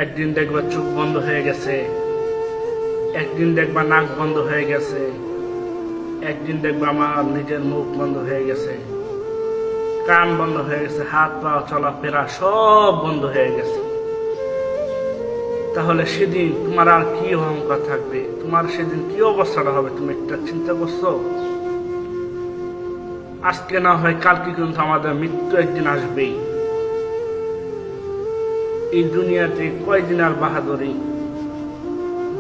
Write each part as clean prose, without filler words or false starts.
একদিন দেখবা চোখ বন্ধ হয়ে গেছে, একদিন দেখবা নাক বন্ধ হয়ে গেছে, একদিন দেখবা আমার নিজের মুখ বন্ধ হয়ে গেছে, কান বন্ধ হয়ে গেছে, হাত পা চলাফেরা সব বন্ধ হয়ে গেছে। তাহলে সেদিন তোমার আর কি অহংকার থাকবে? তোমার সেদিন কি অবস্থাটা হবে? তুমি একটা চিন্তা করছো? আজকে না হয় কালকে কিন্তু আমাদের মৃত্যু একদিন আসবেই। এই দুনিয়াতে কয়দিন আর বাহাদুরি,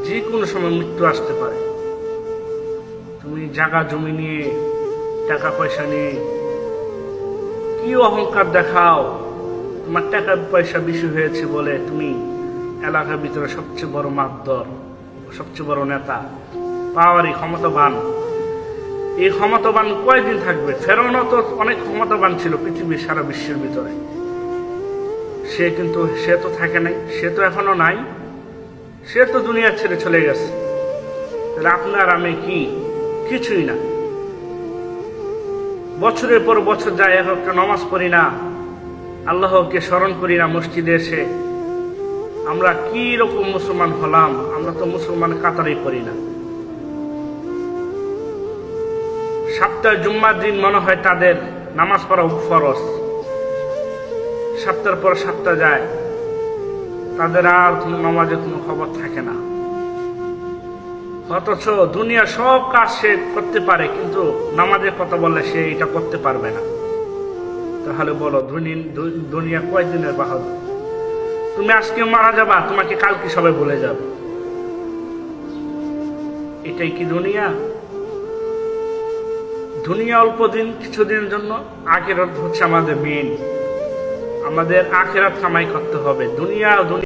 যে কোনো সময় মৃত্যু আসতে পারে। তুমি জায়গা জমি নিয়ে, টাকা পয়সা নিয়ে কি অহংকার দেখাও? তোমার টাকা পয়সা বেশি হয়েছে বলে তুমি এলাকার ভিতরে সবচেয়ে বড় মাতবর, সবচেয়ে বড় নেতা, পাওয়ারই ক্ষমতাবান। এই ক্ষমতাবান কয়দিন থাকবে? ফেরাউনও তো অনেক ক্ষমতাবান ছিল পৃথিবীর সারা বিশ্বের ভিতরে, সে তো থাকে নাই, সে তো এখনো নাই, সে তো দুনিয়া ছেড়ে চলে গেছে। তাহলে আপনার আমি কি? কিছুই না। বছরের পর বছর যায়, একটা নামাজ পড়ি না, আল্লাহকে স্মরণ করি না মসজিদে এসে। আমরা কি রকম মুসলমান হলাম? আমরা তো মুসলমান কাতারেই পড়ি না। সপ্তাহে জুম্মার দিন মনে হয় তাদের নামাজ পড়া ফরজ, সপ্তাহের পর সপ্তাহ যায়, তাদের আর কোনো নামাজের কোনো খবর থাকে না। অথচ দুনিয়া সব কাজ সে করতে পারে, কিন্তু নামাজের কথা বললে সে এটা করতে পারবে না। তাহলে বলো দুনিয়া কয়দিনের বাহাদুর? তুমি আজকে মারা যাবা, তোমাকে কালকে সবাই ভুলে যাবে। এটাই কি দুনিয়া? দুনিয়া অল্প দিন, কিছুদিনের জন্য। আখিরাত হচ্ছে আমাদের মেইন। আমাদের আখিরাত কামাই করতে হবে। দুনিয়া